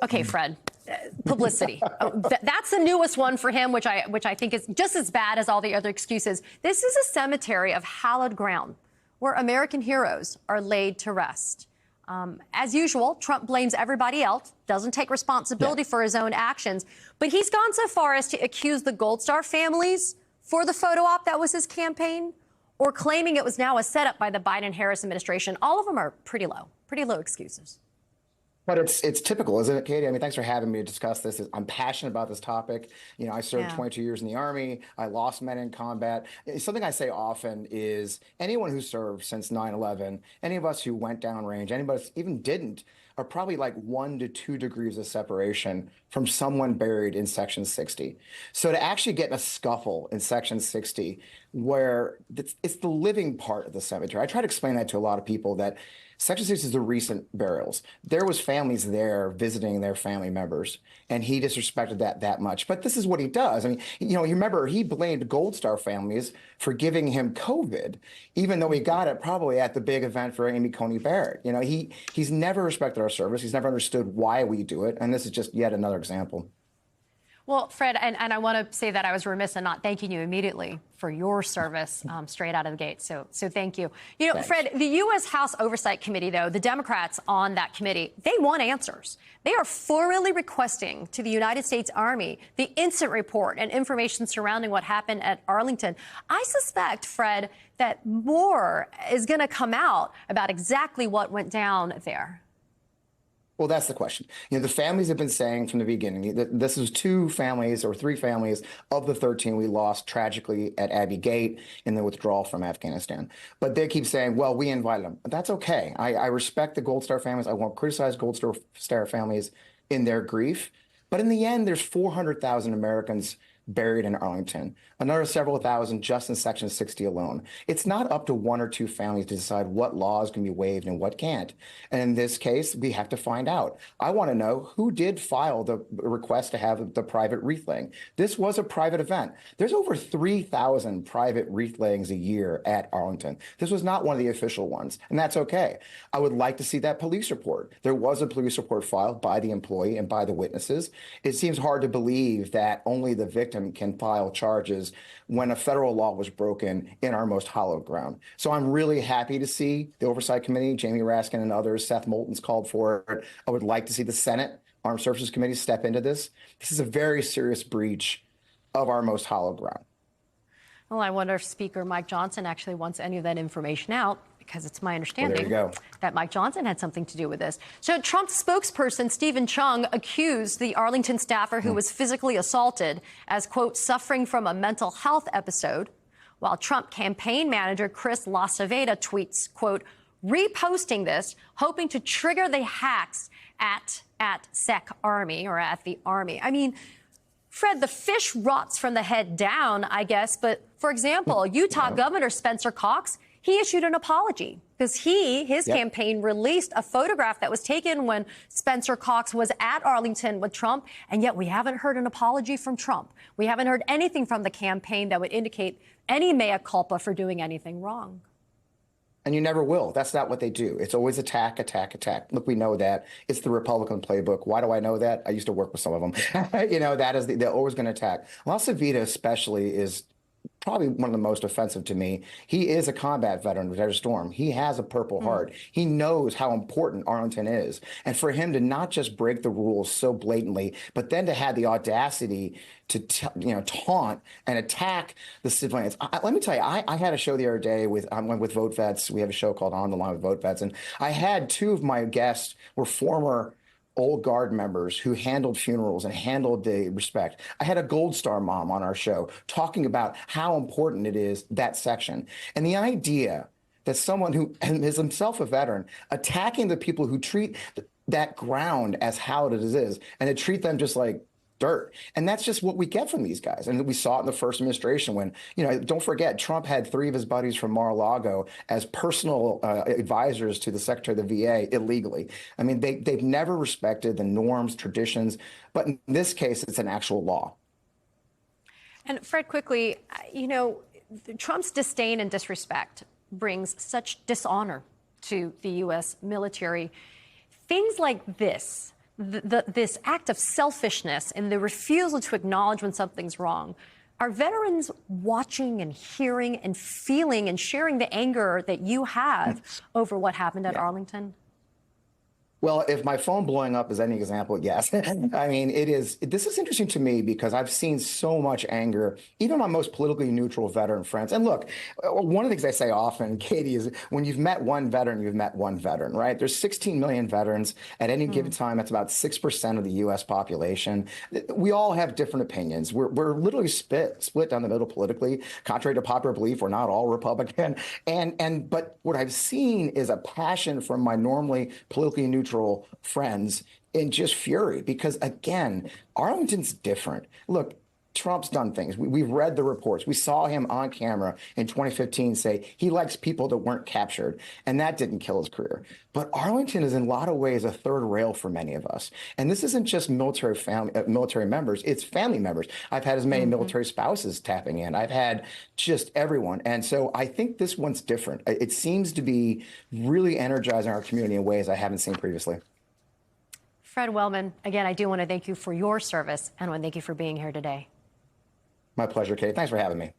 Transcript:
Okay, Fred, publicity. That's the newest one for him, which I think is just as bad as all the other excuses. This is a cemetery of hallowed ground where American heroes are laid to rest. As usual, Trump blames everybody else, doesn't take responsibility for his own actions, but he's gone so far as to accuse the Gold Star families for the photo op that was his campaign, or claiming it was now a setup by the Biden-Harris administration. All of them are pretty low excuses. But it's typical, isn't it, Katie? I mean, thanks for having me to discuss this. I'm passionate about this topic. You know, I served 22 years in the Army. I lost men in combat. Something I say often is anyone who served since 9/11, any of us who went downrange, anybody who even didn't, are probably like 1 to 2 degrees of separation from someone buried in Section 60. So to actually get in a scuffle in Section 60, where it's the living part of the cemetery, I try to explain that to a lot of people that Section 60 is the recent burials. There was families there visiting their family members, and he disrespected that much. But this is what he does. I mean, you know, you remember he blamed Gold Star families for giving him COVID, even though he got it probably at the big event for Amy Coney Barrett. You know, he's never respected our service. He's never understood why we do it. And this is just yet another example. Well, Fred, and I want to say that I was remiss in not thanking you immediately for your service straight out of the gate. So thank you. You know, thanks. Fred, the U.S. House Oversight Committee, though, the Democrats on that committee, they want answers. They are formally requesting to the United States Army the incident report and information surrounding what happened at Arlington. I suspect, Fred, that more is going to come out about exactly what went down there. Well, that's the question. You know, the families have been saying from the beginning that this is 2 families or 3 families of the 13 we lost tragically at Abbey Gate in the withdrawal from Afghanistan. But they keep saying, well, we invited them. That's okay. I respect the Gold Star families. I won't criticize Gold Star families in their grief. But in the end, there's 400,000 Americans buried in Arlington, another several thousand just in Section 60 alone. It's not up to 1 or 2 families to decide what laws can be waived and what can't. And in this case, we have to find out. I want to know who did file the request to have the private wreath laying. This was a private event. There's over 3,000 private wreath layings a year at Arlington. This was not one of the official ones, and that's okay. I would like to see that police report. There was a police report filed by the employee and by the witnesses. It seems hard to believe that only the victim can file charges when a federal law was broken in our most hallowed ground. So I'm really happy to see the Oversight Committee, Jamie Raskin and others, Seth Moulton's called for it. I would like to see the Senate Armed Services Committee step into this. This is a very serious breach of our most hallowed ground. Well, I wonder if Speaker Mike Johnson actually wants any of that information out, because it's my understanding that Mike Johnson had something to do with this. So Trump's spokesperson, Stephen Chung, accused the Arlington staffer who was physically assaulted as, quote, suffering from a mental health episode, while Trump campaign manager Chris LaCivita tweets, quote, reposting this, hoping to trigger the hacks at Sec Army or at the Army. I mean, Fred, the fish rots from the head down, I guess. But, for example, Utah Governor Spencer Cox, he issued an apology because his campaign released a photograph that was taken when Spencer Cox was at Arlington with Trump. And yet we haven't heard an apology from Trump. We haven't heard anything from the campaign that would indicate any mea culpa for doing anything wrong. And you never will. That's not what they do. It's always attack, attack, attack. Look, we know that. It's the Republican playbook. Why do I know that? I used to work with some of them. You know, that is they're always going to attack. LaCivita especially is probably one of the most offensive to me. He is a combat veteran of Desert Storm. He has a Purple Heart. He knows how important Arlington is. And for him to not just break the rules so blatantly, but then to have the audacity to taunt and attack the civilians. Let me tell you, I had a show the other day with Vote Vets. We have a show called On the Line with Vote Vets. And I had 2 of my guests were former old guard members who handled funerals and handled the respect. I had a Gold Star mom on our show talking about how important it is, that section. And the idea that someone who is himself a veteran attacking the people who treat that ground as hallowed as it is, and to treat them just like dirt. And that's just what we get from these guys. And we saw it in the first administration when, don't forget, Trump had 3 of his buddies from Mar-a-Lago as personal advisors to the Secretary of the VA illegally. I mean, they've never respected the norms, traditions, but in this case, it's an actual law. And Fred, quickly, Trump's disdain and disrespect brings such dishonor to the U.S. military. Things like this this act of selfishness and the refusal to acknowledge when something's wrong. Are veterans watching and hearing and feeling and sharing the anger that you have over what happened at Arlington? Well, if my phone blowing up is any example, yes. I mean, this is interesting to me because I've seen so much anger, even my most politically neutral veteran friends. And look, one of the things I say often, Katie, is when you've met one veteran, you've met one veteran, right? There's 16 million veterans at any given time. That's about 6% of the U.S. population. We all have different opinions. We're literally split down the middle politically. Contrary to popular belief, we're not all Republican. But what I've seen is a passion from my normally politically neutral friends in just fury because, again, Arlington's different. Look, Trump's done things. We've read the reports. We saw him on camera in 2015 say he likes people that weren't captured, and that didn't kill his career. But Arlington is in a lot of ways a third rail for many of us. And this isn't just military members, it's family members. I've had as many military spouses tapping in. I've had just everyone. And so I think this one's different. It seems to be really energizing our community in ways I haven't seen previously. Fred Wellman, again, I do want to thank you for your service and I want to thank you for being here today. My pleasure, Kate. Thanks for having me.